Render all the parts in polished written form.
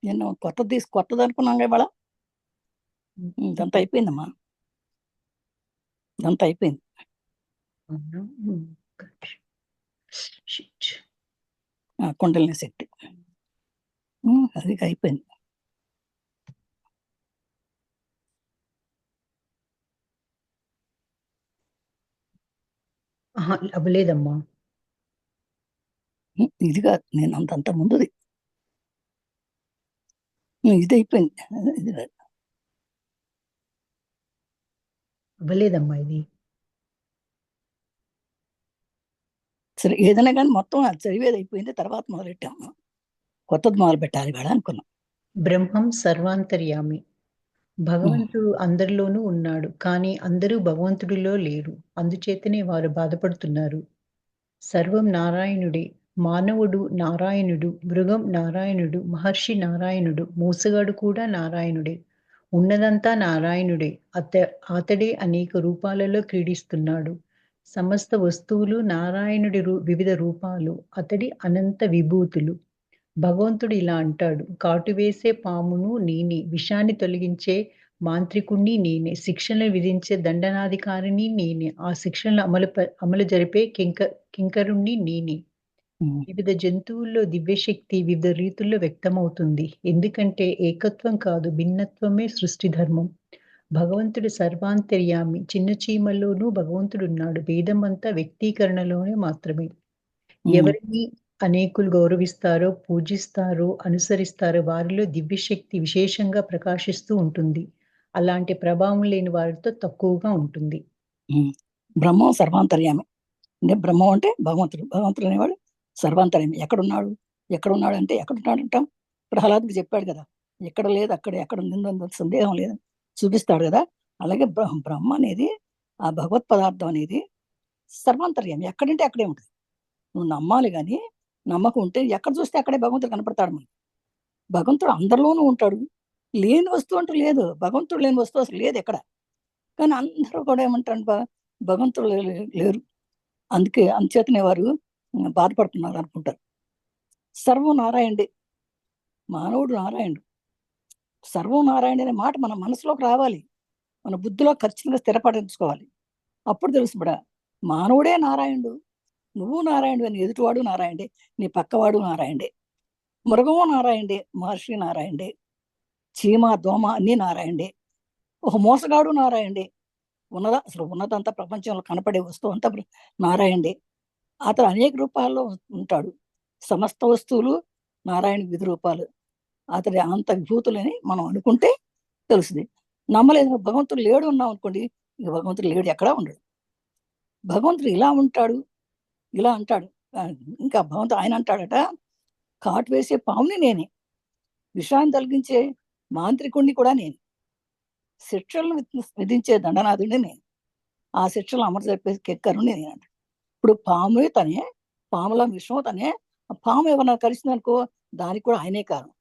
నేను కొత్తది అనుకున్నాను ఇవాళ. ఇదంతా అయిపోయిందమ్మా, ఇదంతా అయిపోయింది. కుండలిని శక్తి అది అయిపోయింది. అవ్వలేదమ్మా. ఇది కాదు, నేను అంత ముందుది ఇది అయిపోయింది. ఇది కాదు. అవ్వలేదమ్మా ఇది. సరే ఏదైనా కానీ మొత్తం అది చదివేది అయిపోయింది. తర్వాత మొదలెట్టాము, కొత్తది మొదలు పెట్టాలి కదా అనుకున్నాం. బ్రహ్మం సర్వాంతర్యామి. భగవంతుడు అందరిలోనూ ఉన్నాడు, కానీ అందరూ భగవంతుడిలో లేరు. అందుచేతనే వారు బాధపడుతున్నారు. సర్వం నారాయణుడే. మానవుడు నారాయణుడు, మృగం నారాయణుడు, మహర్షి నారాయణుడు, మోసగాడు కూడా నారాయణుడే. ఉన్నదంతా నారాయణుడే. అతడే అనేక రూపాలలో క్రీడిస్తున్నాడు. సమస్త వస్తువులు నారాయణుడి వివిధ రూపాలు, అతడి అనంత విభూతులు. భగవంతుడు ఇలా అంటాడు: కాటు వేసే పామును నేనే, విషాన్ని తొలగించే మాంత్రికుణ్ణి నేనే, శిక్షణలు విధించే దండనాధికారిని నేనే, ఆ శిక్షణలు అమలు జరిపే కింకరుణ్ణి నేనే. వివిధ జంతువుల్లో దివ్యశక్తి వివిధ రీతుల్లో వ్యక్తమవుతుంది. ఎందుకంటే ఏకత్వం కాదు, భిన్నత్వమే సృష్టి ధర్మం. భగవంతుడు సర్వాంతర్యామి. చిన్న చీమల్లోనూ భగవంతుడున్నాడు. భేదమంతా వ్యక్తీకరణలోనే మాత్రమే. ఎవరిని అనేకులు గౌరవిస్తారో, పూజిస్తారో, అనుసరిస్తారో వారిలో దివ్యశక్తి విశేషంగా ప్రకాశిస్తూ ఉంటుంది. అలాంటి ప్రభావం లేని వారితో తక్కువగా ఉంటుంది. బ్రహ్మం సర్వాంతర్యామి అంటే బ్రహ్మం అంటే భగవంతుడు. భగవంతుడు అనేవాడు సర్వాంతర్యామి. ఎక్కడున్నాడు అంటే ఎక్కడున్నాడు అంటాం. ప్రహ్లాద్కి చెప్పాడు కదా, ఎక్కడ లేదు అక్కడ, ఎక్కడ ఉందో సందేహం లేదు చూపిస్తాడు కదా. అలాగే బ్రహ్మ అనేది, ఆ భగవత్ పదార్థం అనేది సర్వాంతర్యామి. ఎక్కడంటే అక్కడే ఉంటుంది. నువ్వు నమ్మాలి, కానీ నమ్మకం ఉంటే ఎక్కడ చూస్తే అక్కడే భగవంతుడు కనపడతాడు మనకి. భగవంతుడు అందరిలోనూ ఉంటాడు. లేని వస్తువు అంటూ లేదు. భగవంతుడు లేని వస్తువు అసలు లేదు ఎక్కడ. కానీ అందరూ కూడా ఏమంటారు, భగవంతుడు లేరు, అందుచేతనే వారు బాధపడుతున్నారు అనుకుంటారు. సర్వం నారాయణుడే. మానవుడు నారాయణుడు. సర్వం నారాయణ అనే మాట మన మనసులోకి రావాలి, మన బుద్ధిలో ఖచ్చితంగా స్థిరపడించుకోవాలి. అప్పుడు తెలుసు మానవుడే నారాయణుడు, నువ్వు నారాయణుడు, అని ఎదుటివాడు నారాయణుడే, నీ పక్కవాడు నారాయణుడే, మృగము నారాయణుడే, మహర్షి నారాయణుడే, చీమ దోమ అన్నీ నారాయణుడే, ఒక మోసగాడు నారాయణుడే. అసలు ఉన్నదంతా ప్రపంచంలో కనపడే వస్తువు అంతా నారాయణుడే. అతను అనేక రూపాల్లో ఉంటాడు. సమస్త వస్తువులు నారాయణ విధి రూపాలు. అతడి అనంత విభూతులని మనం అనుకుంటే తెలుస్తుంది. నమ్మలేదు, భగవంతుడు లేడు ఉన్నాం అనుకోండి, ఇక భగవంతుడు లేడు, ఎక్కడా ఉండడు. భగవంతుడు ఇలా ఉంటాడు, ఇలా అంటాడు. ఇంకా భగవంతుడు ఆయన అంటాడట, కాటు వేసే పాముని నేనే, విషాన్ని తొలగించే మాంత్రికుణ్ణి కూడా నేను, శిక్షలను విధించే దండనాథుడిని నేను, ఆ శిక్షలు అమలు జరిపే కెక్కరుని నేను అంట. ఇప్పుడు పాము తనే, పాముల విషం తనే. పాము ఏమన్నా కలిసింది అనుకో, దానికి కూడా ఆయనే కారణం,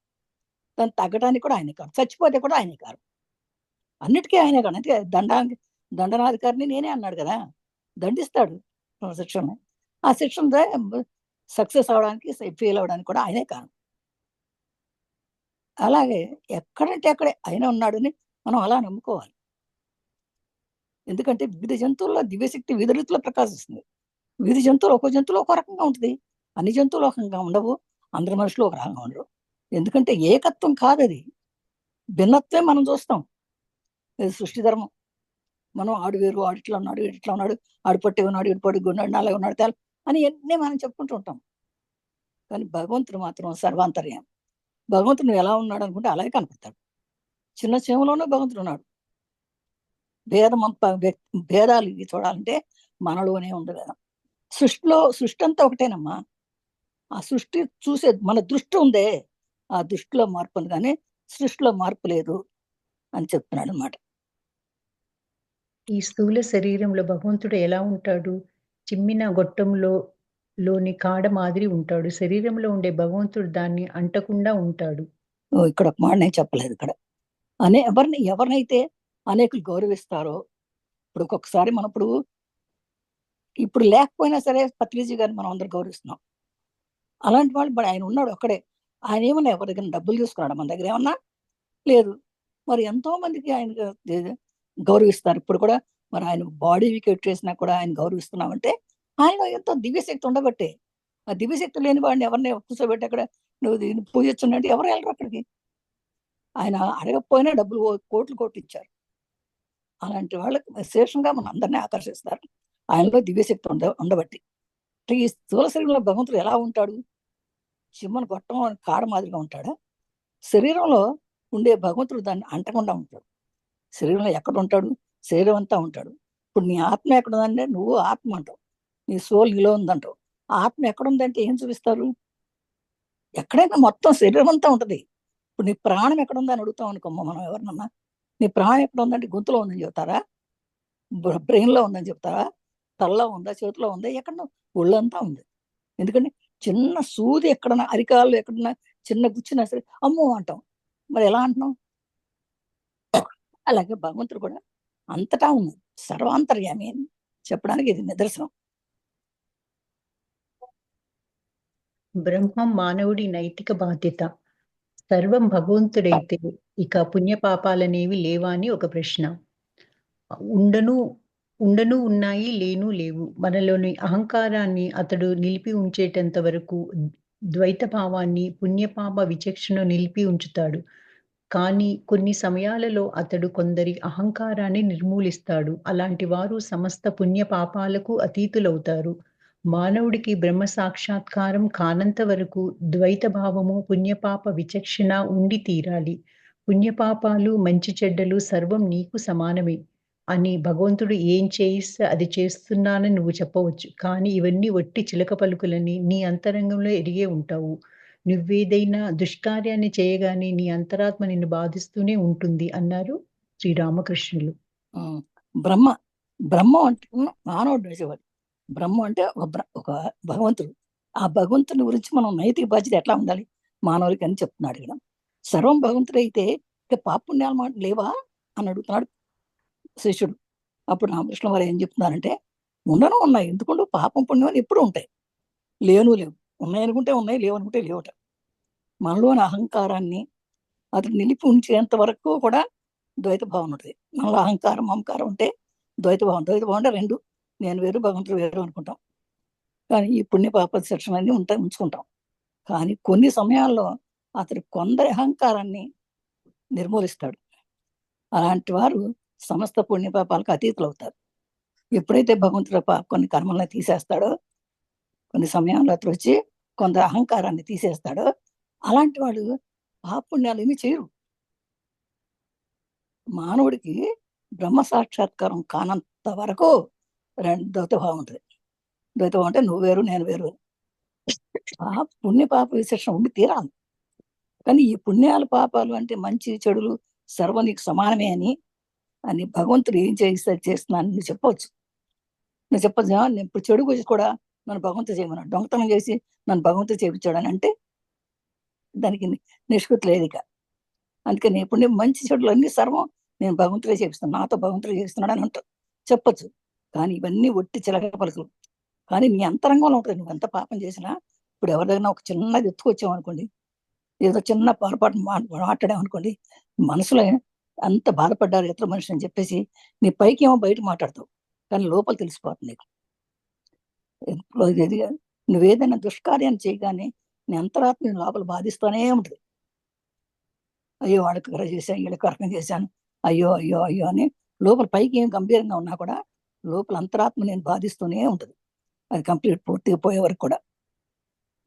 దాన్ని తగ్గడానికి కూడా ఆయనే కారణం, చచ్చిపోతే కూడా ఆయనే కారణం, అన్నిటికీ ఆయనే కారణం. అంటే దండనాధికారిని నేనే అన్నాడు కదా, దండిస్తాడు శిక్షణ. ఆ శిక్షణ సక్సెస్ అవడానికి, ఫెయిల్ అవడానికి కూడా ఆయనే కారణం. అలాగే ఎక్కడంటే అక్కడే ఆయన ఉన్నాడని మనం అలా నమ్ముకోవాలి. ఎందుకంటే వివిధ జంతువుల్లో దివ్యశక్తి వివిధ రీతిలో ప్రకాశిస్తుంది. వివిధ జంతువులు ఒక్కో జంతువులు ఒక రకంగా ఉంటుంది, అన్ని జంతువులు ఒక రకంగా ఉండవు, అందరి మనుషులు ఒక రకంగా ఉండరు. ఎందుకంటే ఏకత్వం కాదు అది, భిన్నత్వే మనం చూస్తాం. ఇది సృష్టి ధర్మం. మనం ఆడు వేరు, ఆడు ఇట్లా ఉన్నాడు, ఇట్లా ఉన్నాడు, ఆడు పొట్టి ఉన్నాడు, ఇటు పొట్టి ఉన్నాడు, నల్లగా ఉన్నాడు, తేల అని అన్నీ మనం చెప్పుకుంటూ ఉంటాం. కానీ భగవంతుడు మాత్రం సర్వాంతర్యం. భగవంతుడు నువ్వు ఎలా ఉన్నాడు అనుకుంటే అలాగే కనపడతాడు. చిన్న చీమలోనూ భగవంతుడు ఉన్నాడు. భేదాలు ఇవి చూడాలంటే మనలోనే ఉంది కదా. సృష్టి అంతా ఒకటేనమ్మా. ఆ సృష్టి చూసే మన దృష్టి ఉందే, ఆ దృష్టిలో మార్పు ఉంది, కానీ సృష్టిలో మార్పు లేదు అని చెప్తున్నాడు అనమాట. ఈ స్థూల శరీరంలో భగవంతుడు ఎలా ఉంటాడు? చిమ్మిన గొట్టంలోని కాడ మాదిరి ఉంటాడు. శరీరంలో ఉండే భగవంతుడు దాన్ని అంటకుండా ఉంటాడు. ఇక్కడ ఒక మాట నేను చెప్పలేదు. ఇక్కడ ఎవరినైతే అనేకులు గౌరవిస్తారో, ఇప్పుడు ఒక్కొక్కసారి మనం ఇప్పుడు లేకపోయినా సరే పత్రిజీ గారిని మనం అందరు గౌరవిస్తున్నాం. అలాంటి వాళ్ళు ఆయన ఉన్నాడు ఒక్కడే. ఆయన ఏమన్నా ఎవరి దగ్గర డబ్బులు తీసుకున్నాడు మన దగ్గర ఏమన్నా లేదు. మరి ఎంతో మందికి ఆయన గౌరవిస్తారు ఇప్పుడు కూడా. మరి ఆయన బాడీ వికెట్ చేసినా కూడా ఆయన గౌరవిస్తున్నామంటే ఆయన ఎంతో దివ్యశక్తి ఉండబట్టే. ఆ దివ్యశక్తి లేని వాడిని ఎవరిని కూర్చోబెట్టి అక్కడ నువ్వు దీన్ని పూజించండి ఎవరు వెళ్ళరు అక్కడికి. ఆయన అడగకపోయినా డబ్బులు కోట్లు కోట్లు ఇచ్చారు. అలాంటి వాళ్ళకి విశేషంగా మనం అందరినీ ఆకర్షిస్తారు ఆయనలో దివ్యశక్తి ఉండబట్టి. ఈ స్థూల శరీరంలో భగవంతుడు ఎలా ఉంటాడు? చిమ్మను గొట్టం కాడ మాదిరిగా ఉంటాడా? శరీరంలో ఉండే భగవంతుడు దాన్ని అంటకుండా ఉంటాడు. శరీరంలో ఎక్కడ ఉంటాడు? శరీరం అంతా ఉంటాడు. ఇప్పుడు నీ ఆత్మ ఎక్కడ ఉందంటే నువ్వు ఆత్మ అంటావు, నీ సోల్ నీలో ఉందంటావు. ఆత్మ ఎక్కడుందంటే ఏం చూపిస్తారు? ఎక్కడైనా మొత్తం శరీరం అంతా ఉంటది. ఇప్పుడు నీ ప్రాణం ఎక్కడ ఉందని అడుగుతాం అనుకోమ్మా మనం ఎవరినన్నా. నీ ప్రాణం ఎక్కడ ఉందంటే గొంతులో ఉందని చెప్తారా? బ్రెయిన్ లో ఉందని చెప్తారా? తలలో ఉందా? చేతిలో ఉందా? ఎక్కడ? ఒళ్ళంతా ఉంది. ఎందుకంటే చిన్న సూది ఎక్కడన్నా అరికాళ్ళు ఎక్కడన్నా చిన్న గుచ్చినా సరే అమ్మో అంటాం. మరి ఎలా అంటున్నాం? అలాగే భగవంతుడు కూడా అంతటా ఉంది, సర్వాంతర్యామి అని చెప్పడానికి ఇది నిదర్శనం. బ్రహ్మం మానవుడి నైతిక బాధ్యత. సర్వం భగవంతుడైతే ఇక పుణ్యపాపాలనేవి లేవా అని ఒక ప్రశ్న. ఉండను ఉండను ఉన్నాయి, లేను లేవు. మనలోని అహంకారాన్ని అతడు నిలిపి ఉంచేటంత వరకు ద్వైత భావాన్ని, పుణ్యపాప విచక్షణ నిలిపి ఉంచుతాడు. కానీ కొన్ని సమయాలలో అతడు కొందరి అహంకారాన్ని నిర్మూలిస్తాడు. అలాంటి వారు సమస్త పుణ్య పాపాలకు అతీతులవుతారు. మానవుడికి బ్రహ్మ సాక్షాత్కారం కానంత వరకు ద్వైత భావము, పుణ్యపాప విచక్షణ ఉండి తీరాలి. పుణ్యపాపాలు, మంచి చెడ్డలు సర్వం నీకు సమానమే అని భగవంతుడు ఏం చేయిస్తే అది చేస్తున్నానని నువ్వు చెప్పవచ్చు. కానీ ఇవన్నీ వట్టి చిలక పలుకులని నీ అంతరంగంలో ఎరిగే ఉంటావు. నువ్వేదైనా దుష్కార్యాన్ని చేయగానే నీ అంతరాత్మ నిన్ను బాధిస్తూనే ఉంటుంది అన్నారు శ్రీరామకృష్ణులు. ఉం. బ్రహ్మ బ్రహ్మ అంటే మానవుడు వేసేవాడు. బ్రహ్మ అంటే ఒక భగవంతుడు. ఆ భగవంతుని గురించి మనం నైతిక బాధ్యత ఎట్లా ఉండాలి మానవులకి అని చెప్తున్నాడు ఇక్కడ. సర్వం భగవంతుడు అయితే ఇక పాపుణ్యాలు మాట లేవా అని అడుగుతున్నాడు శిష్యుడు. అప్పుడు రామకృష్ణ వారు ఏం చెప్తున్నారంటే ఉండను ఉన్నాయి, ఎందుకుంటూ పాపం పుణ్యం అని ఎప్పుడు ఉంటాయి, లేవు ఉన్నాయనుకుంటే ఉన్నాయి, లేవనుకుంటే లేవట. మనలోని అహంకారాన్ని అతను నిలిపి ఉంచేంత వరకు కూడా ద్వైత భావన ఉంటుంది. మనలో అహంకారం మమకారం ఉంటే ద్వైత భావం అంటే రెండు, నేను వేరు భగవంతుడు వేరు అనుకుంటాం. కానీ ఈ పుణ్య పాప శిక్షణ అన్ని ఉంచుకుంటాం. కానీ కొన్ని సమయాల్లో అతడు కొందరి అహంకారాన్ని నిర్మూలిస్తాడు. అలాంటి వారు సమస్త పుణ్య పాపాలకు అతీతులు అవుతారు. ఎప్పుడైతే భగవంతుడు కొన్ని కర్మలను తీసేస్తాడో, కొన్ని సమయాల్లో అతడు వచ్చి కొందరు అహంకారాన్ని తీసేస్తాడో, అలాంటి వాడు పాపుణ్యాలు ఏమీ చేయరు. మానవుడికి బ్రహ్మ సాక్షాత్కారం కానంత వరకు ద్వైతభావం ఉంటుంది. ద్వైతభావం అంటే నువ్వు వేరు నేను వేరు. పుణ్య పాప విశేషం ఉండి తీరాలి. కానీ ఈ పుణ్యాలు పాపాలు అంటే మంచి చెడులు సర్వ నీకు సమానమే అని భగవంతుడు ఏం చేస్తున్నాను నువ్వు చెప్పవచ్చు. నువ్వు చెప్పచ్చు, నేను ఇప్పుడు చెడు గురించి కూడా నన్ను భగవంతుడు చేయమన్నాడు, దొంగతనం చేసి నన్ను భగవంతుడు చేయించాడని అంటే దానికి నిష్కృతి లేదు ఇక. అందుకని ఇప్పుడు మంచి చెడులు అన్ని సర్వం నేను భగవంతుడే చేపిస్తాను, నాతో భగవంతుడే చేస్తున్నాడు అని అంటారు, చెప్పచ్చు. కానీ ఇవన్నీ ఒట్టి చిలక పలుకులు. కానీ నీ అంతరంగంలో ఉంటుంది. నువ్వు ఎంత పాపం చేసినా ఇప్పుడు ఎవరి దగ్గర ఒక చిన్నది ఎత్తుకొచ్చావు అనుకోండి, ఏదో చిన్న పొరపాటు మాట్లాడామనుకోండి, మనసులో అంత బాధపడ్డారు ఇతర మనిషి అని చెప్పేసి నీ పైకి ఏమో బయట మాట్లాడతావు, కానీ లోపల తెలిసిపోతుంది నీకు. నువ్వేదైనా దుష్కార్యాన్ని చేయగానే నీ అంతరాత్మ లోపల బాధిస్తూనే ఉంటుంది. అయ్యో వాళ్ళకి కర చేశాను, వీళ్ళకి కరకం చేశాను, అయ్యో అయ్యో అయ్యో అని లోపల పైకి ఏం గంభీరంగా ఉన్నా కూడా లోపల అంతరాత్మ నేను బాధిస్తూనే ఉంటుంది. అది కంప్లీట్ పూర్తిగా పోయే వరకు కూడా.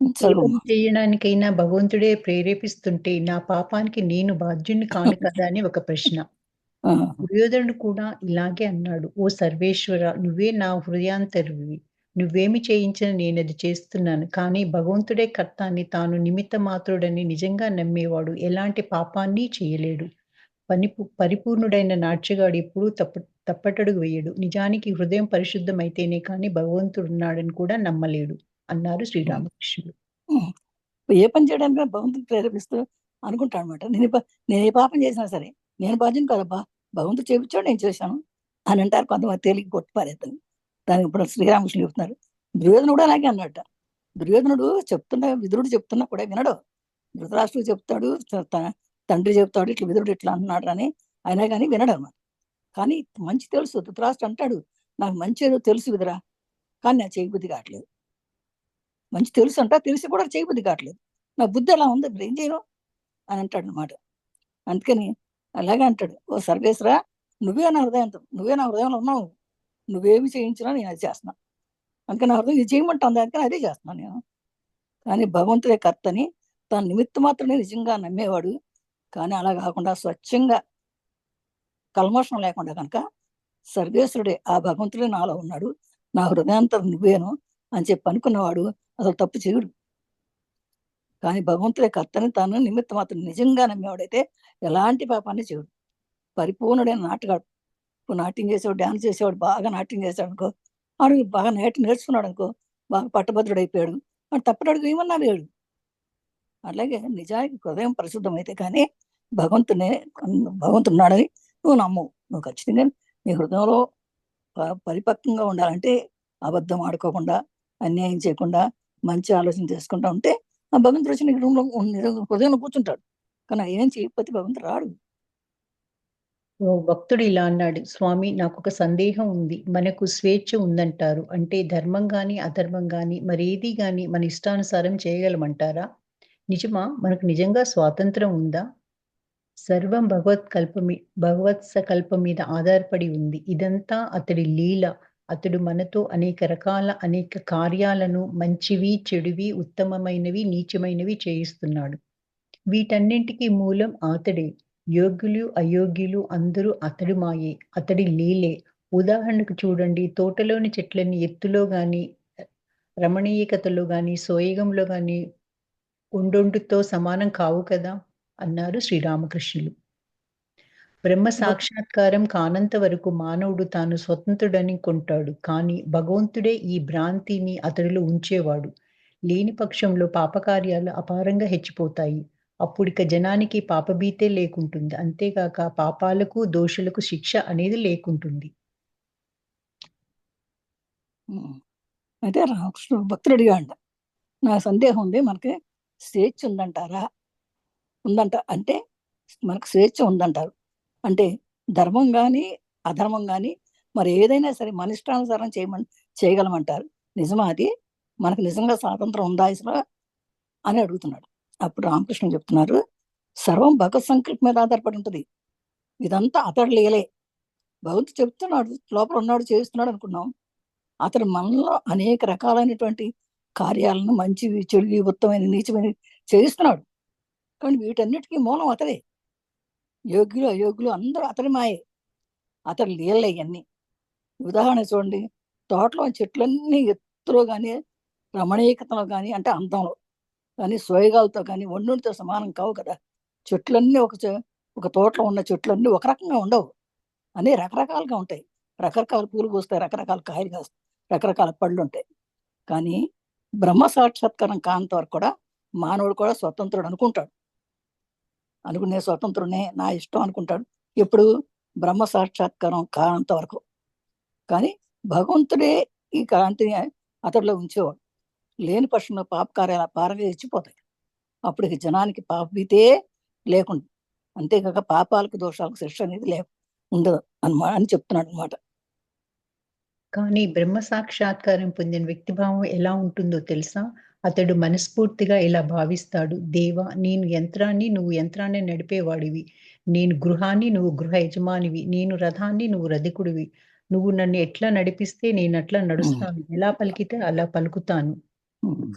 ఏ పని చేయడానికైనా భగవంతుడే ప్రేరేపిస్తుంటే నా పాపానికి నేను బాధ్యుణ్ణి కాను కదా అని ఒక ప్రశ్న. దుర్యోధనుడు కూడా ఇలాగే అన్నాడు. ఓ సర్వేశ్వర, నువ్వే నా హృదయాంతరువి, నువ్వేమి చేయించిన నేనది చేస్తున్నాను. కానీ భగవంతుడే కర్త అని తాను నిమిత్త మాత్రుడని నిజంగా నమ్మేవాడు ఎలాంటి పాపాన్ని చేయలేడు. పరిపూర్ణుడైన నాట్యగాడు ఎప్పుడూ తప్పటడుగు వేయడు. నిజానికి హృదయం పరిశుద్ధమైతేనే కానీ భగవంతుడున్నాడని కూడా నమ్మలేడు అన్నారు శ్రీరామకృష్ణుడు. ఏ పని చేయడానికి భగవంతుడు ప్రేరేపిస్తూ అనుకుంటాడు అనమాట. నేను ఏ పాపం చేసినా సరే నేను బాధ్యం కదబ్బా, భగవంతుడు చేపించాడు నేను చేశాను అని అంటారు కొంతమంది, తేలిక కొట్టి పారేస్తాను. దానికి ఇప్పుడు శ్రీరామకృష్ణుడు చెప్తున్నారు. దుర్యోధనుడు కూడా అలాగే అన్నట్ట. దుర్యోధనుడు విదురుడు చెప్తున్నా కూడా వినడు. ధృతరాష్ట్రుడు చెప్తాడు, తండ్రి చెప్తాడు ఇట్లా విదురుడు ఇట్లా అన్నాడు అని, అయినా కానీ వినడు అనమాట. కానీ మంచి తెలుసు, ధృతరాష్ట్రుడు అంటాడు నాకు మంచి ఏదో తెలుసు విదురా, కానీ నా చేయబుద్ధి కావట్లేదు. మంచి తెలుసు అంట, తెలిసి కూడా చేయబుద్ధి కావట్లేదు, నా బుద్ధి అలా ఉంది, ఇప్పుడు ఏం చేయను అని అంటాడు అనమాట. అందుకని అలాగే అంటాడు, ఓ సర్వేశ్వరా నువ్వే నా హృదయంలో ఉన్నావు, నువ్వేమి చేయించినా నేను అది చేస్తున్నా, అందుకని నా హృదయం ఇది చేయమంటాను, అందుకని అదే చేస్తున్నాను నేను. కానీ భగవంతుడే కర్తని తన నిమిత్త మాత్రమే నిజంగా నమ్మేవాడు. కానీ అలా కాకుండా స్వచ్ఛంగా కల్మషం లేకుండా కనుక సర్వేశ్వరుడే ఆ భగవంతుడే నాలో ఉన్నాడు, నా హృదయాంతరం నువ్వేను అని చెప్పి అనుకున్నవాడు అసలు తప్పు చేయడు. కానీ భగవంతుడే కర్తని తాను నిమిత్త మాత్రం నిజంగా నమ్మేవాడైతే ఎలాంటి పాపాన్ని చేయడు. పరిపూర్ణుడైన నాటగాడు. ఇప్పుడు నాట్యం చేసేవాడు, డ్యాన్స్ చేసేవాడు, బాగా నాట్యం చేశాడు అనుకో, ఆడు బాగా నేర్చుకున్నాడు అనుకో, బాగా పట్టభద్రుడు అయిపోయాడు, వాడు తప్పటడుగు ఏమన్నా లేడు. అలాగే నిజానికి హృదయం పరిశుద్ధమైతే కానీ భగవంతున్నాడని నువ్వు నమ్మవు. నువ్వు ఖచ్చితంగా నీ హృదయంలో పరిపక్వంగా ఉండాలంటే అబద్ధం ఆడుకోకుండా, అన్యాయం చేయకుండా, మంచి ఆలోచన చేసుకుంటా ఉంటే ఆ భగవంతుడు వచ్చి నీకు రూమ్లో హృదయంలో కూర్చుంటాడు. కానీ ఏం చేయకపోతే భగవంతుడు రాడు. ఓ భక్తుడు ఇలా అన్నాడు, స్వామి నాకొక సందేహం ఉంది. మనకు స్వేచ్ఛ ఉందంటారు. అంటే ధర్మం గాని, అధర్మం గాని, మరేది గాని మన ఇష్టానుసారం చేయగలమంటారా? నిజమా? మనకు నిజంగా స్వాతంత్రం ఉందా? సర్వం భగవత్ సంకల్పం మీద ఆధారపడి ఉంది. ఇదంతా అతడి లీల. అతడు మనతో అనేక కార్యాలను మంచివి, చెడువి, ఉత్తమమైనవి, నీచమైనవి చేయిస్తున్నాడు. వీటన్నింటికి మూలం అతడే. యోగ్యులు, అయోగ్యులు అందరూ అతడి మాయే. అతడి లీలే. ఉదాహరణకు చూడండి, తోటలోని చెట్లన్నీ ఎత్తులో గాని, రమణీయకతలో గాని, సోయగంలో గాని ఉండొండుతో సమానం కావు కదా! అన్నారు శ్రీరామకృష్ణులు. బ్రహ్మ సాక్షాత్కారం కానంత వరకు మానవుడు తాను స్వతంత్రుడని కొంటాడు. కానీ భగవంతుడే ఈ భ్రాంతిని అతడిలో ఉంచేవాడు. లేని పక్షంలో పాపకార్యాలు అపారంగా హెచ్చిపోతాయి. అప్పుడిక జనానికి పాపభీతే లేకుంటుంది. అంతేగాక పాపాలకు, దోషులకు శిక్ష అనేది లేకుంటుంది. అయితే రామకృష్ణుడు భక్తుడు అడిగాడు, నా సందేహం ఉంది, మనకి స్వేచ్ఛ ఉందంటారా? ఉందంట అంటే మనకు స్వేచ్ఛ ఉందంటారు అంటే ధర్మం కానీ అధర్మం కానీ మరి ఏదైనా సరే మన ఇష్టానుసారం చేయగలమంటారు. నిజమా అది? మనకు నిజంగా స్వాతంత్రం ఉందా అసలు అని అడుగుతున్నాడు. అప్పుడు రామకృష్ణ చెప్తున్నారు, సర్వం భగవత్ సంకల్పం మీద ఆధారపడి ఉంటుంది. ఇదంతా అతడు లేలే. భగవంతుడు చెప్తున్నాడు, లోపల ఉన్నాడు, చేస్తున్నాడు అనుకున్నాం. అతడు మనలో అనేక రకాలైనటువంటి కార్యాలను మంచివి, చెడువి, ఉత్తమైన, నీచమైన చేయిస్తున్నాడు. కానీ వీటన్నిటికీ మూలం అతడే. యోగ్యులు, అయోగ్యులు అందరూ అతడి మాయే, అతడు లీలే ఇవన్నీ. ఉదాహరణ చూడండి, తోటలో చెట్లన్నీ ఎత్తులో కానీ, రమణీయకతలో కానీ అంటే అందంలో కానీ, సోయగాలతో కానీ వండుతో సమానం కావు కదా. చెట్లన్నీ ఒక తోటలో ఉన్న చెట్లన్నీ ఒక రకంగా ఉండవు, అన్నీ రకరకాలుగా ఉంటాయి. రకరకాల పూలు పూస్తాయి, రకరకాల కాయలు కాస్తాయి, రకరకాల పళ్ళు ఉంటాయి. కానీ బ్రహ్మ సాక్షాత్కారం కానంత వరకు కూడా మానవుడు కూడా స్వతంత్రుడు అనుకుంటాడు. అనుకునే స్వతంత్రునే, నా ఇష్టం అనుకుంటాడు. ఎప్పుడు? బ్రహ్మ సాక్షాత్కారం కానంత వరకు. కానీ భగవంతుడే ఈ కాంతిని అతడిలో ఉంచేవాడు. లేని పక్షంలో పాపకార్యాల పారగా ఇచ్చిపోతాయి. అప్పటికి జనానికి పాపభీతే లేకుండా, అంతేకాక పాపాలకు, దోషాలకు శిక్ష అనేది ఉండదు అని చెప్తున్నాడు అనమాట. కానీ బ్రహ్మ సాక్షాత్కారం పొందిన వ్యక్తిభావం ఎలా ఉంటుందో తెలుసా? అతడు మనస్ఫూర్తిగా ఇలా భావిస్తాడు, దేవా నేను యంత్రాన్ని, నువ్వు యంత్రాన్ని నడిపేవాడివి. నేను గృహాన్ని, నువ్వు గృహ యజమానివి. నేను రథాన్ని, నువ్వు రథికుడివి. నువ్వు నన్ను ఎట్లా నడిపిస్తే నేను అట్లా నడుస్తాను. ఎలా పలికితే అలా పలుకుతాను.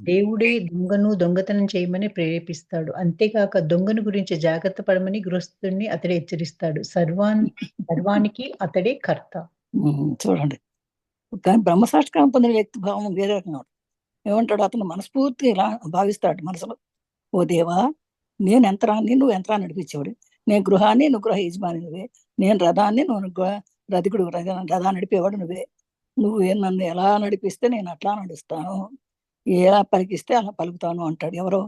దేవుడే దొంగను దొంగతనం చేయమని ప్రేరేపిస్తాడు. అంతేకాక దొంగను గురించి జాగ్రత్త పడమని గృహస్థుడిని అతడే హెచ్చరిస్తాడు. సర్వానికి అతడే కర్త. చూడండి, కానీ బ్రహ్మసాక్షాత్కారం పొందిన వ్యక్తి భావం వేరే రకంగా ఉంటుంది. ఏమంటాడు? అతను మనస్ఫూర్తిగా ఇలా భావిస్తాడు మనసులో, ఓ దేవా నేను యంత్రాన్ని, నువ్వు యంత్రాన్ని నడిపించేవాడు. నేను గృహాన్ని, నువ్వు గృహ యజమాని నువ్వే. నేను రథాన్ని, నువ్వు రథికుడు, రథాన్ని నడిపేవాడు నువ్వే. నువ్వు నన్ను ఎలా నడిపిస్తే నేను అట్లా నడుస్తాను, ఎలా పలికిస్తే అలా పలుకుతాను అంటాడు. ఎవరో?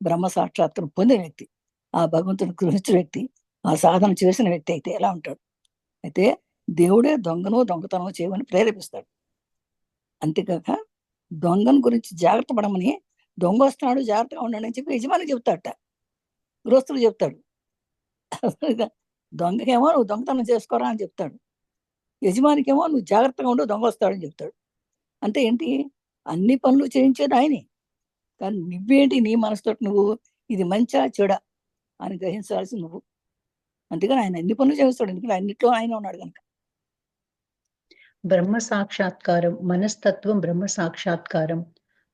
బ్రహ్మ సాక్షాత్కారం పొందిన వ్యక్తి, ఆ భగవంతుని గ్రహించిన వ్యక్తి, ఆ సాధన చేసిన వ్యక్తి అయితే ఎలా ఉంటాడు? అయితే దేవుడే దొంగను దొంగతనం చేయమని ప్రేరేపిస్తాడు. అంతేకాక దొంగను గురించి జాగ్రత్త పడమని, దొంగ వస్తున్నాడు జాగ్రత్తగా ఉండండి అని చెప్పి యజమాని చెబుతాడట. గృహస్థుడు చెప్తాడు. దొంగకేమో నువ్వు దొంగతనం చేసుకోరా అని చెప్తాడు. యజమానికేమో నువ్వు జాగ్రత్తగా ఉండు, దొంగ వస్తాడని చెప్తాడు. అంటే ఏంటి, అన్ని పనులు చేయించేది ఆయనే. కానీ నువ్వేంటి నీ మనసుతోటి నువ్వు ఇది మంచా చెడా అని గ్రహించాల్సి నువ్వు. అందుకని ఆయన అన్ని పనులు చేస్తాడు, ఎందుకంటే అన్నిట్లో ఆయన ఉన్నాడు కనుక. బ్రహ్మ సాక్షాత్కారం, మనస్తత్వం బ్రహ్మ సాక్షాత్కారం.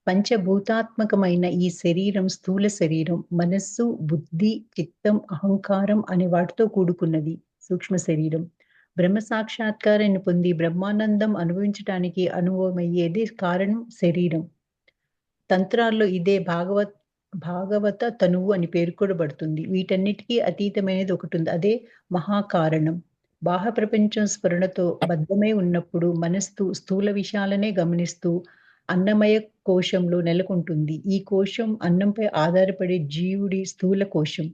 పంచభూతాత్మకమైన ఈ శరీరం స్థూల శరీరం, మనస్సు, బుద్ధి, చిత్తం, అహంకారం అనే వాటితో కూడుకున్నది సూక్ష్మ శరీరం. బ్రహ్మ సాక్షాత్కారాన్ని పొంది బ్రహ్మానందం అనుభవించడానికి అనుభవమయ్యేదే కారణం శరీరం. తంత్రాల్లో ఇదే భాగవత తనువు అని పేర్కొనబడుతుంది. వీటన్నిటికీ అతీతమైనది ఒకటుంది, అదే మహాకారణం. బాహ్య ప్రపంచం స్ఫురణతో బద్ధమై ఉన్నప్పుడు మనస్సు స్థూల విషయాలనే గమనిస్తూ అన్నమయ కోశంలో నెలకొంటుంది. ఈ కోశం అన్నంపై ఆధారపడే జీవుడి స్థూల కోశం.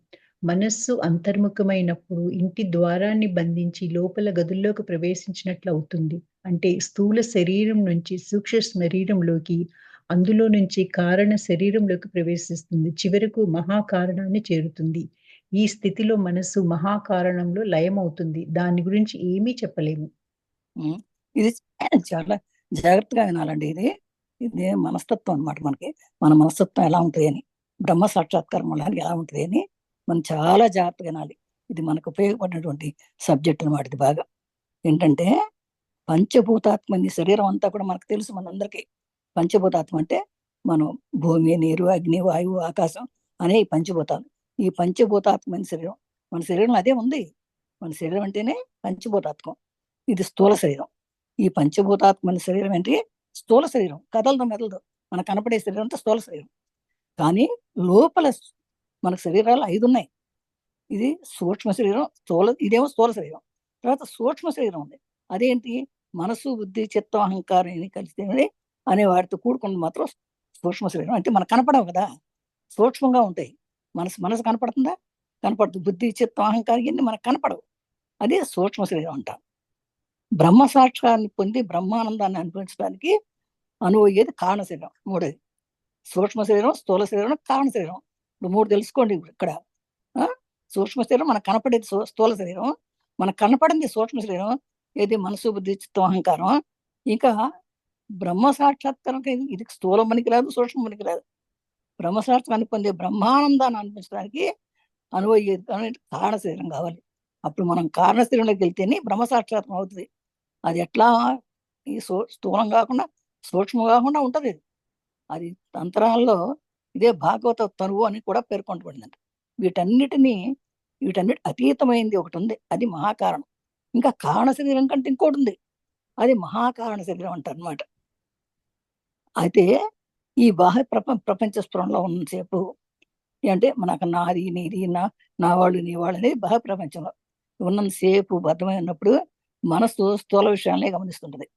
మనస్సు అంతర్ముఖమైనప్పుడు ఇంటి ద్వారాన్ని బంధించి లోపల గదుల్లోకి ప్రవేశించినట్లు అవుతుంది. అంటే స్థూల శరీరం నుంచి సూక్ష్మ శరీరంలోకి, అందులో నుంచి కారణ శరీరంలోకి ప్రవేశిస్తుంది. చివరకు మహాకారణాన్ని చేరుతుంది. ఈ స్థితిలో మనస్సు మహాకారణంలో లయమవుతుంది. దాని గురించి ఏమీ చెప్పలేము. ఇది చాలా జాగ్రత్తగా వినాలండి. ఇది మనస్తత్వం అన్నమాట. మన మనస్తత్వం ఎలా ఉంటుంది అని, బ్రహ్మ సాక్షాత్కారం వల్ల ఎలా ఉంటుంది అని మనం చాలా జాగ్రత్తగా వినాలి. ఇది మనకు ఉపయోగపడినటువంటి సబ్జెక్ట్ అన్నమాట. ఇది బాగా ఏంటంటే, పంచభూతాత్మ శరీరం అంతా కూడా మనకు తెలుసు. మనందరికీ పంచభూతాత్మ అంటే మనం భూమి, నీరు, అగ్ని, వాయువు, ఆకాశం అనే ఈ పంచభూతాలు. ఈ పంచభూతాత్మ శరీరం, మన శరీరంలో అదే ఉంది. మన శరీరం అంటేనే పంచభూతాత్మం. ఇది స్థూల శరీరం. ఈ పంచభూతాత్మ శరీరం ఏంటి, స్థూల శరీరం. కదలదు మెదలదు. మనకు కనపడే శరీరం అంతా స్థూల శరీరం. కానీ లోపల మనకు శరీరాలు 5 ఉన్నాయి. ఇది సూక్ష్మ శరీరం, ఇదేమో స్థూల శరీరం. తర్వాత సూక్ష్మ శరీరం ఉంది. అదేంటి, మనసు, బుద్ధి, చిత్తం, అహంకారం ఇవి కలిసి అనే వాటితో కూడుకున్న మాత్రం సూక్ష్మ శరీరం. అంటే మనకు కనపడవు కదా, సూక్ష్మంగా ఉంటాయి. మనసు కనపడుతుందా? కనపడుతుంది. బుద్ధి, చిత్తం, అహంకారం ఇవన్నీ మనకు కనపడవు. అదే సూక్ష్మ శరీరం అంటాం. బ్రహ్మ సాక్షాన్ని పొంది బ్రహ్మానందాన్ని అనుభవించడానికి అనువయ్యేది కారణ శరీరం. మూడోది సూక్ష్మ శరీరం, స్థూల శరీరం, కారణ శరీరం. ఇప్పుడు 3 తెలుసుకోండి. ఇక్కడ సూక్ష్మ శరీరం మనకు కనపడేది స్థూల శరీరం, మనకు కనపడింది సూక్ష్మ శరీరం. ఏది, మనసు, బుద్ధి, చిత్తం, అహంకారం. ఇంకా బ్రహ్మ సాక్షాత్కారం ఇది స్థూలం పనికి రాదు, సూక్ష్మం పనికి రాదు. బ్రహ్మ సాక్షాత్కారాన్ని పొందే బ్రహ్మానందాన్ని అనిపించడానికి అనువయ్యేది కారణ శరీరం కావాలి. అప్పుడు మనం కారణ శరీరంలోకి వెళ్తేనే బ్రహ్మ సాక్షాత్కారం అవుతుంది. అది ఎట్లా, ఈ స్థూలం కాకుండా సూక్ష్మం కాకుండా ఉంటది. అది తంత్రాల్లో ఇదే భాగవత తనువు అని కూడా పేర్కొనబడిందంట. వీటన్నిటి అతీతమైంది ఒకటి ఉంది, అది మహాకారణం. ఇంకా కారణ శరీరం కంటే ఇంకోటి ఉంది, అది మహాకారణ శరీరం అంట అనమాట. అయితే ఈ బాహ్య ప్రపంచ స్ఫురణలో ఉన్నసేపు అంటే మనకు నాది, నీది, నా వాళ్ళు, నీ వాళ్ళు అనేది బాహ్య ప్రపంచంలో ఉన్నంతసేపు బద్ధమైనప్పుడు మనసు స్థూల విషయాలనే గమనిస్తుంటది.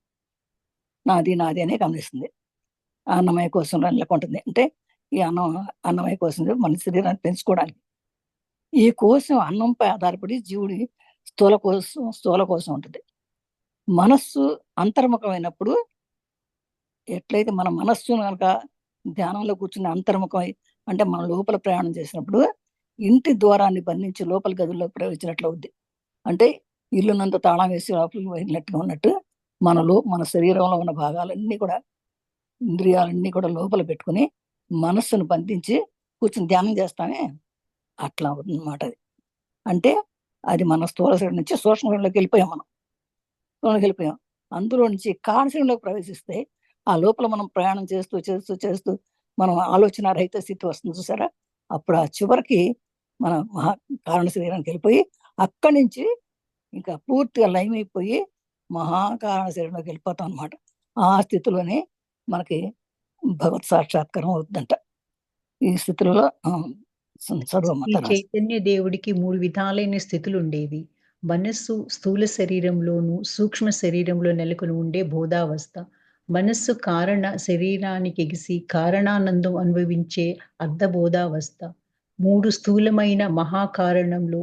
నాది అనే గమనిస్తుంది. అన్నమయ కోసం నెలకొంటుంది. అంటే ఈ అన్నమయ కోసం మన శరీరాన్ని పెంచుకోవడానికి. ఈ కోసం అన్నంపై ఆధారపడి జీవుడి స్థూల కోసం ఉంటుంది. మనస్సు అంతర్ముఖమైనప్పుడు, ఎట్లయితే మన మనస్సు కనుక ధ్యానంలో కూర్చుని అంతర్ముఖమై, అంటే మన లోపల ప్రయాణం చేసినప్పుడు ఇంటి ద్వారాన్ని బంధించి లోపల గదుల్లోకి ప్రవేశించినట్లు అవుద్ది. అంటే ఇల్లునంత తాళం వేసి లోపలికి వెళ్ళినట్టుగా ఉన్నట్టు మన శరీరంలో ఉన్న భాగాలన్నీ కూడా, ఇంద్రియాలన్నీ కూడా లోపల పెట్టుకుని మనస్సును బంధించి కూర్చుని ధ్యానం చేస్తామే, అట్లా అవుతుంది అన్నమాట. అది అంటే అది మన స్థూల శరీరం నుంచి సూక్ష్మ శరీరంలోకి వెళ్ళిపోయాం. అందులో నుంచి కారణ శరీరంలోకి ప్రవేశిస్తే ఆ లోపల మనం ప్రయాణం చేస్తూ చేస్తూ చేస్తూ మనం ఆలోచన రహిత స్థితి వస్తుంది చూసారా. అప్పుడు ఆ చివరికి మన కారణ శరీరానికి వెళ్ళిపోయి అక్కడి నుంచి ఇంకా పూర్తిగా లయమైపోయి మహాకారణ శరీరంలోకి వెళ్ళిపోతాం అనమాట. ఆ స్థితిలోనే మనకి భగవత్ సాక్షాత్కారం అవుతుందంట. ఈ స్థితిలో ఈ చైతన్య దేవుడికి 3 విధాలైన స్థితులు ఉండేవి. మనస్సు స్థూల శరీరంలోను, సూక్ష్మ శరీరంలో నెలకొని ఉండే బోధావస్థ. మనస్సు కారణ శరీరానికి ఎగిసి కారణానందం అనుభవించే అర్ధబోధావస్థ. 3 స్థూలమైన మహాకారణంలో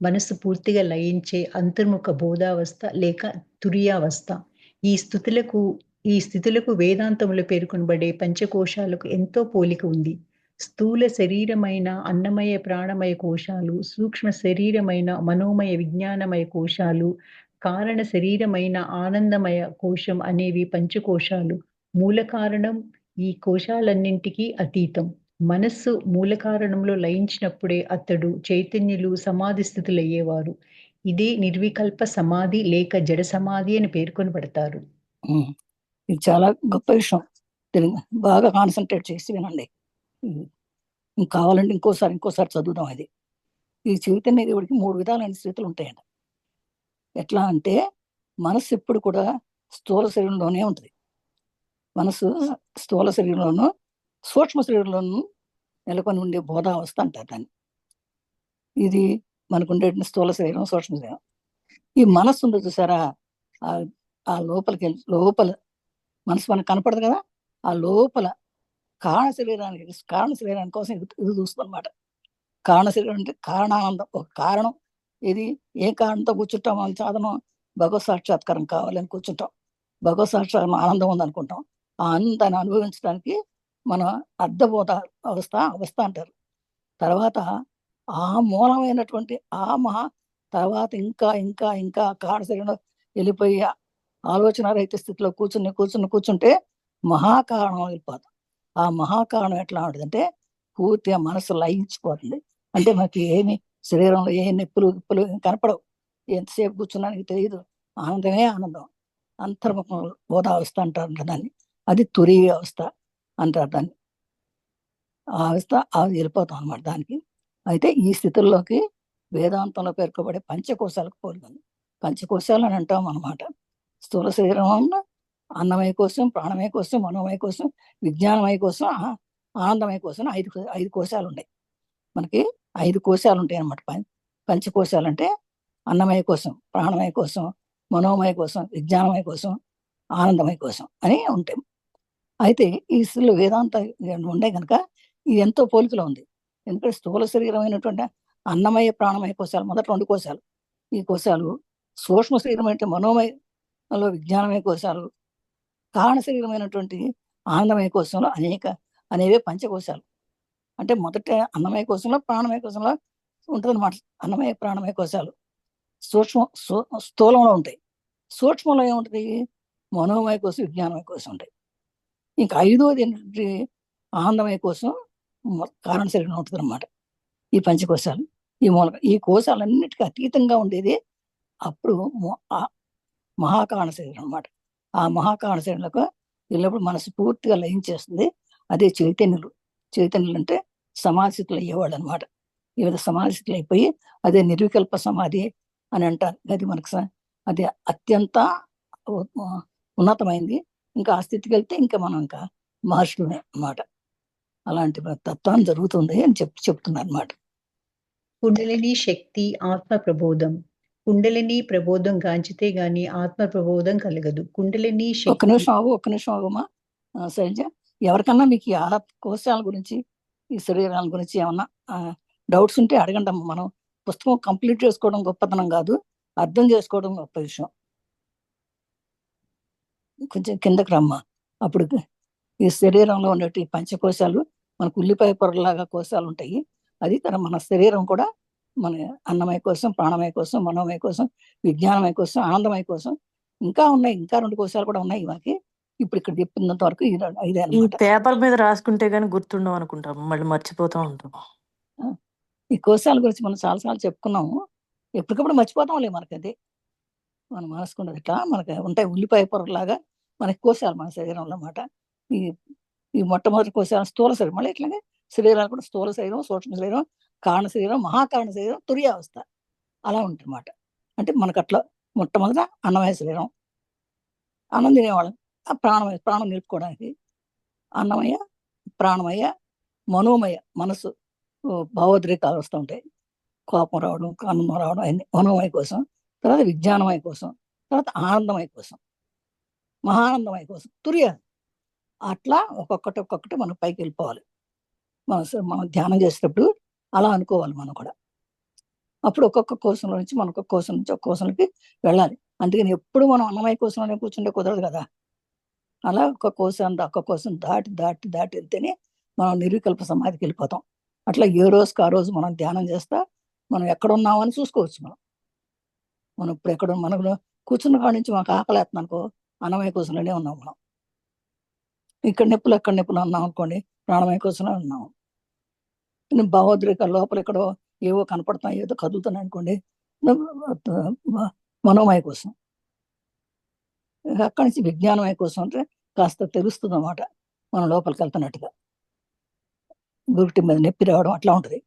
మనస్సు పూర్తిగా లయించే అంతర్ముఖ బోధావస్థ లేక తురియావస్థ. ఈ స్థితులకు వేదాంతములో పేర్కొనబడే పంచకోశాలకు ఎంతో పోలిక ఉంది. స్థూల శరీరమైన అన్నమయ ప్రాణమయ కోశాలు, సూక్ష్మ శరీరమైన మనోమయ విజ్ఞానమయ కోశాలు, కారణ శరీరమైన ఆనందమయ కోశం అనేవి పంచకోశాలు. మూల కారణం ఈ కోశాలన్నింటికీ అతీతం. మనస్సు మూల కారణంలో లయించినప్పుడే అతడు చైతన్యులు సమాధి స్థితులయ్యేవారు. ఇదే నిర్వికల్ప సమాధి లేక జడ సమాధి అని పేర్కొనబడతారు. ఇది చాలా గొప్ప విషయం. దీన్ని బాగా కాన్సన్ట్రేట్ చేసి వినండి. కావాలంటే ఇంకోసారి చదువుదాం. అది ఈ చైతన్య దేవుడికి 3 విధాలైన స్థితులు ఉంటాయండి. ఎట్లా అంటే మనస్సు ఎప్పుడు కూడా స్థూల శరీరంలోనే ఉంటుంది. మనసు స్థూల శరీరంలోనూ సూక్ష్మ శరీరంలోనూ నెలకొని ఉండే బోధావస్థ అంటారు దాన్ని. ఇది మనకు ఉండే స్థూల శరీరం, సూక్ష్మ శరీరం. ఈ మనస్సు ఉంది చూసారా, ఆ లోపల మనసు మనకు కనపడదు కదా, ఆ లోపల కారణ శరీరానికి కోసం ఇది చూస్తుందన్నమాట. కారణ శరీరం అంటే కారణానందం, ఒక కారణం. ఇది ఏ కారణంతో కూర్చుంటాం అని సాధనం, భగవత్ సాక్షాత్కారం కావాలని కూర్చుంటాం. భగవత్ సాక్షాత్కారం ఆనందం ఉందనుకుంటాం. ఆ ఆనందాన్ని అనుభవించడానికి మనం అర్ధబోధ అవస్థ అంటారు. తర్వాత ఆ మూలమైనటువంటి తర్వాత ఇంకా కారణ శరీరంలో వెళ్ళిపోయి ఆలోచన రహిత స్థితిలో కూర్చుంటే మహాకారణం వెళ్ళిపోతాం. ఆ మహాకారణం ఎట్లా ఉంటుందంటే పూర్తిగా మనసు లయించిపోతుంది. అంటే మనకి ఏమి శరీరంలో ఏ నొప్పులు కనపడవు. ఎంతసేపు కూర్చున్నానికి తెలియదు. ఆనందమే ఆనందం. అంతర్ముఖ బోధావస్థ అంటారు దాన్ని. అది తురీయ అవస్థ అంటారు దాన్ని. ఆ అవస్థ అది వెళ్ళిపోతాం అనమాట దానికి. అయితే ఈ స్థితుల్లోకి వేదాంతంలో పేర్కొబడే పంచకోశాలకు పోలింది. పంచకోశాలు అని అంటాం అనమాట. స్థూల శరీరం అన్నమయ కోసం, ప్రాణమయ కోసం, మనోమయ కోసం, విజ్ఞానమయ కోసం, ఆనందమయ కోసం 5 కోశాలు ఉన్నాయి. మనకి 5 కోశాలు ఉంటాయి అన్నమాట. పంచకోశాలు అంటే అన్నమయ కోసం, ప్రాణమయ కోసం, మనోమయ కోసం, విజ్ఞానమయ కోసం, ఆనందమయ కోసం అని ఉంటాయి. అయితే ఈ స్థితిలో వేదాంత ఉండే కనుక ఇది ఎంతో పోలికలో ఉంది. ఎందుకంటే స్థూల శరీరమైనటువంటి అన్నమయ ప్రాణమయ కోశాలు మొదటి 2 కోశాలు. ఈ కోశాలు సూక్ష్మ శరీరం అంటే మనోమయలో విజ్ఞానమయ కోశాలు, కారణ శరీరమైనటువంటి ఆనందమయ కోశంలో అనేవే పంచకోశాలు. అంటే మొదట అన్నమయ కోశంలో, ప్రాణమయ కోశంలో ఉంటుంది అనమాట. అన్నమయ ప్రాణమయ కోశాలు స్థూలంలో ఉంటాయి. సూక్ష్మంలో ఏముంటుంది? మనోమయ కోశం, విజ్ఞానమయ కోశం ఉంటాయి. ఇంకా 5వది ఏంటంటే ఆనందమయ కోశం, కారణ శరీరంలో ఉంటుంది అనమాట. ఈ పంచకోశాలు ఈ కోశాలన్నిటికీ అతీతంగా ఉండేది అప్పుడు మహాకారణ శరీరం అనమాట. ఆ మహాకారణ శరీరంలో వెళ్ళినప్పుడు మనసు పూర్తిగా లయించేస్తుంది. అదే చైతన్యులు అంటే సమాధిస్థితులు అయ్యేవాళ్ళు అనమాట. ఈ విధంగా సమాధిస్థితులు అయిపోయి అదే నిర్వికల్ప సమాధి అని అంటారు. అది మనకు అది అత్యంత ఉన్నతమైంది. ఇంకా ఆ స్థితికి వెళ్తే ఇంకా మనం ఇంకా మహర్షులనే అన్నమాట. అలాంటి తత్వం జరుగుతుంది అని చెప్తున్నారు అన్నమాట. కుండలిని శక్తి ఆత్మ ప్రబోధం. కుండలిని ప్రబోధం గాంచితే గాని ఆత్మ ప్రబోధం కలగదు. కుండలిని ఒక్క నిమిషం ఆగుమా శైలజ. ఎవరికన్నా మీకు ఆ కోశాల గురించి, ఈ శరీరాల గురించి ఏమన్నా డౌట్స్ ఉంటే అడగండి అమ్మ. మనం పుస్తకం కంప్లీట్ చేసుకోవడం గొప్పతనం కాదు, అర్థం చేసుకోవడం గొప్ప విషయం. కొంచెం కిందకి రమ్మా. అప్పుడు ఈ శరీరంలో ఉన్నటువంటి పంచకోశాలు మనకు ఉల్లిపాయ పొరలాగా కోశాలు ఉంటాయి. అది మన శరీరం కూడా మన అన్నమయ కోసం, ప్రాణమయ కోసం, మనోమయ కోసం, విజ్ఞానమయ కోసం, ఆనందమయ కోసం ఇంకా ఉన్నాయి. ఇంకా 2 కోశాలు కూడా ఉన్నాయి మనకి. ఇప్పుడు ఇక్కడ చెప్పినంత వరకు ఇదే అన్నమాట. పేపర్ మీద రాసుకుంటే గానీ గుర్తుండవు అనుకుంటాం, మళ్ళీ మర్చిపోతూ ఉంటాం. ఈ కోశాల గురించి మనం చాలాసార్లు చెప్పుకున్నాము. ఎప్పటికప్పుడు మర్చిపోతాంలే. మనకి అది మన మనసుకున్నది ఇట్లా మనకి ఉంటాయి ఉల్లిపాయ పొరలాగా మనకి కోశాలు మన శరీరంలో అన్నమాట. ఈ మొట్టమొదటి కోశాలు స్థూల శరీరం. మళ్ళీ ఇట్లాగే శరీరాలు కూడా స్థూల శరీరం, సూక్ష్మ శరీరం, కారణ శరీరం, మహాకారణ శరీరం, తురీయావస్థ అలా ఉంటుందన్నమాట. అంటే మనకు అట్లా మొట్టమొదట అన్నమయ శరీరం, అన్నం తినేవాళ్ళం. ఆ ప్రాణం నిలుపుకోవడానికి అన్నమయ, ప్రాణమయ, మనోమయ మనసు భావోద్రేకాలు వస్తూ ఉంటాయి. కోపం రావడం, అనుభవం రావడం అన్ని మనోమయ కోసం. తర్వాత విజ్ఞానమయ కోసం, తర్వాత ఆనందమయ కోసం, మహానందమయ కోసం, తురియ. అట్లా ఒక్కొక్కటి మనం పైకి వెళ్ళిపోవాలి. మనం ధ్యానం చేసేటప్పుడు అలా అనుకోవాలి మనం కూడా. అప్పుడు ఒక్కొక్క కోశంలో నుంచి మనం ఒక్కొక్క కోశం నుంచి ఒక్క కోశంలోకి వెళ్ళాలి. అందుకని ఎప్పుడు మనం అన్నమయ కోశంలోనే కూర్చుంటే కుదరదు కదా. అలా ఒక్క కోశం దాటి వెళ్తేనే మనం నిర్వికల్ప సమాధికి వెళ్ళిపోతాం. అట్లా ఏ రోజుకి ఆ రోజు మనం ధ్యానం చేస్తా మనం ఎక్కడున్నామని చూసుకోవచ్చు. మనం ఇప్పుడు ఎక్కడ మనం కూర్చున్న కాడి నుంచి మాకు ఆకలేస్తుంది అనుకో, అన్నమయ కోసంలోనే ఉన్నాం మనం. ఇక్కడ నొప్పులు అక్కడ నొప్పులు అన్నాం అనుకోండి, ప్రాణమయ కోసంలో ఉన్నాము. భావోద్రేక లోపల ఎక్కడో ఏవో కనపడుతున్నాయి, ఏదో కదులుతున్నాయి అనుకోండి, మనోమయ కోసం. అక్కడి నుంచి విజ్ఞానమయ కోసం అంటే కాస్త తెలుస్తుంది అన్నమాట, మనం లోపలికి వెళ్తున్నట్టుగా. గురిటి మీద నొప్పి రావడం అట్లా ఉంటుంది.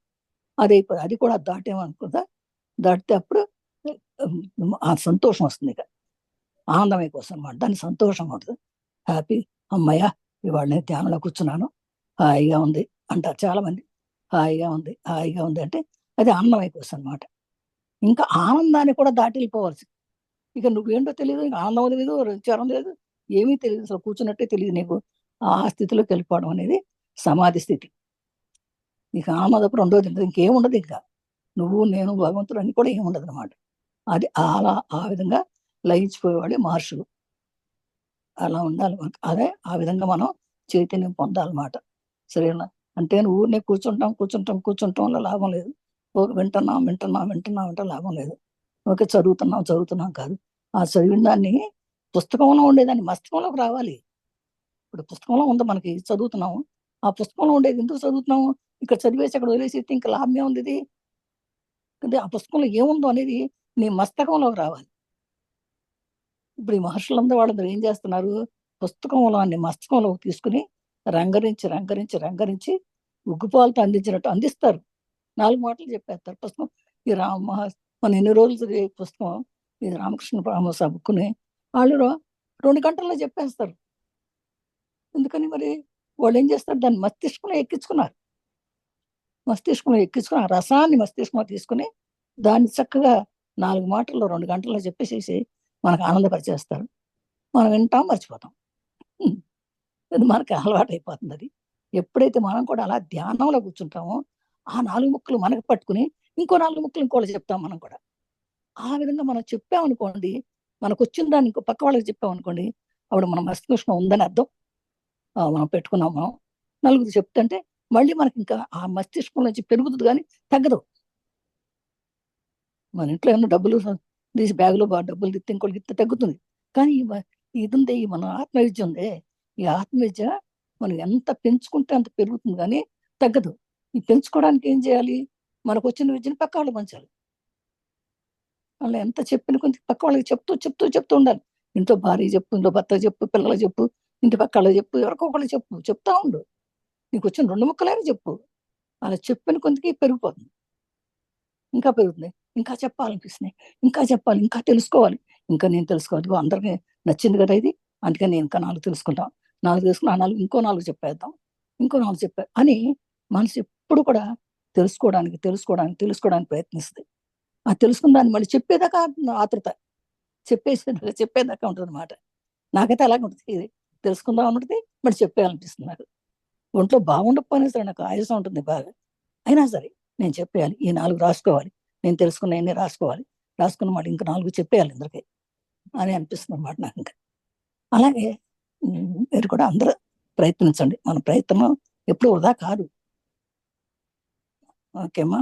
అది అయిపోయి అది కూడా దాటేమనుకుందా, దాటితే అప్పుడు ఆ సంతోషం వస్తుంది. ఇక ఆనందమయ కోసం అన్నమాట. దాన్ని సంతోషం ఉంటుంది. హ్యాపీ, అమ్మయ్య ఇవాళ నేను ధ్యానంలో కూర్చున్నాను, హాయిగా ఉంది అంటారు చాలా మంది. హాయిగా ఉంది, హాయిగా ఉంది అంటే అది ఆనందమయ కోసం అనమాట. ఇంకా ఆనందాన్ని కూడా దాటి వెళ్ళిపోవాల్సి. ఇక నువ్వేంటో తెలియదు, ఇక ఆనందం తెలియదు, విచారం తెలియదు, ఏమీ తెలియదు, అసలు కూర్చున్నట్టే తెలియదు నీకు. ఆ స్థితిలోకి వెళ్ళిపోవడం అనేది సమాధి స్థితి. ఇక ఆనందపు రెండోది ఇంకేముండదు. ఇంకా నువ్వు నేను భగవంతుడు అని కూడా ఏముండదు అనమాట. అది అలా ఆ విధంగా లయించిపోయేవాడే మహర్షులు. అలా ఉండాలి మనకు. అదే ఆ విధంగా మనం చైతన్యం పొందాలన్నమాట. సరేనా? అంటే ఊరినే కూర్చుంటాం వల్ల లాభం లేదు. వింటున్నాం అంటే లాభం లేదు. ఓకే, చదువుతున్నాం కాదు. ఆ చదివిన దాన్ని పుస్తకంలో ఉండేదాన్ని మస్తకంలోకి రావాలి. ఇప్పుడు పుస్తకంలో ఉంది, మనకి చదువుతున్నాము. ఆ పుస్తకంలో ఉండేది ఎందుకు చదువుతున్నాము? ఇక్కడ చదివేసి అక్కడ వదిలేసి ఇంకా లాభమే ఉంది ఇది. అంటే ఆ పుస్తకంలో ఏముందో అనేది నీ మస్తకంలోకి రావాలి. ఇప్పుడు ఈ మహర్షులందరూ వాళ్ళందరూ ఏం చేస్తున్నారు? పుస్తకంలోని మస్తకంలోకి తీసుకుని రంగరించి ఉగ్గుపాలతో అందించినట్టు అందిస్తారు. 4 మాటలు చెప్పేస్తారు పుస్తకం. ఈ మన ఎన్ని రోజులు చదివే పుస్తకం ఇది రామకృష్ణ పరమహంస బుక్కుని వాళ్ళు 2 గంటల్లో చెప్పేస్తారు. ఎందుకని మరి? వాళ్ళు ఏం చేస్తారు? దాన్ని మస్తిష్కంలో ఎక్కించుకుని ఆ రసాన్ని మస్తిష్కంలో తీసుకుని దాన్ని చక్కగా 4 మాటల్లో 2 గంటల్లో చెప్పేసేసి మనకు ఆనందపరిచేస్తారు. మనం వింటాం, మర్చిపోతాం. అది మనకి అలవాటు అయిపోతుంది. అది ఎప్పుడైతే మనం కూడా అలా ధ్యానంలో కూర్చుంటామో ఆ 4 ముక్కలు మనకు పట్టుకుని ఇంకో 4 ముక్కలు ఇంకోళ్ళకి చెప్తాం మనం కూడా. ఆ విధంగా మనం చెప్పామనుకోండి, మనకు వచ్చిన దాన్ని ఇంకో పక్క వాళ్ళకి చెప్పామనుకోండి, అప్పుడు మన మస్తిష్కం ఉందని అర్థం. మనం పెట్టుకున్నాం మనం. నలుగురు చెప్తుంటే మళ్ళీ మనకి ఇంకా ఆ మస్తిష్కం నుంచి పెరుగుతుంది కానీ తగ్గదు. మన ఇంట్లో ఏమన్నా డబ్బులు తీసి బ్యాగులో డబ్బులు తిత్తే ఇంకోటికి ఇస్తే తగ్గుతుంది. కానీ ఇది ఉంది, మన ఆత్మవిద్య ఉంది. ఈ ఆత్మవిద్య మనం ఎంత పెంచుకుంటే అంత పెరుగుతుంది కానీ తగ్గదు. ఈ పెంచుకోవడానికి ఏం చేయాలి? మనకు వచ్చిన విద్యను పక్క వాళ్ళకి పంచాలి. వాళ్ళు ఎంత చెప్పిన కొంత పక్క వాళ్ళకి చెప్తూ ఉండాలి. ఇంట్లో భార్య చెప్పు, ఇంట్లో భర్త చెప్పు, పిల్లలకు చెప్పు, ఇంటి పక్క వాళ్ళకి చెప్పు, ఎవరికో ఒకళ్ళకి చెప్తా ఉండు. నీకు వచ్చిన 2 ముక్కలైనా చెప్పు. అలా చెప్పిన కొంతకి పెరిగిపోతుంది, ఇంకా పెరుగుతుంది. ఇంకా చెప్పాలనిపిస్తున్నాయి, ఇంకా చెప్పాలి, ఇంకా తెలుసుకోవాలి. ఇంకా నేను తెలుసుకోవాలి, అందరికీ నచ్చింది కదా ఇది, అందుకని నేను ఇంకా 4 తెలుసుకుంటాం. 4 తెలుసుకుని ఆ 4 ఇంకో 4 చెప్పేద్దాం, ఇంకో 4 చెప్పా అని మనసు ఎప్పుడు కూడా తెలుసుకోవడానికి ప్రయత్నిస్తుంది. ఆ తెలుసుకున్న దాన్ని మళ్ళీ చెప్పేదాకా ఆతృత, చెప్పేదాకా ఉంటుంది అనమాట. నాకైతే అలాగే ఉంటుంది. ఇది తెలుసుకుందాం ఉంటుంది, మరి చెప్పేయాలనిపిస్తుంది నాకు. ఒంట్లో బాగుండకపోయినా సరే నాకు ఆయాసం ఉంటుంది బాగా, అయినా సరే నేను చెప్పేయాలి. ఈ 4 రాసుకోవాలి, నేను తెలుసుకున్నవన్నీ రాసుకున్న మాట ఇంకా 4 చెప్పేయాలి అందరికీ అని అనిపిస్తుంది అనమాట నాకు. ఇంకా అలాగే మీరు కూడా అందరూ ప్రయత్నించండి. మన ప్రయత్నం ఎప్పుడు వృధా కాదు. ఓకేమ్మా.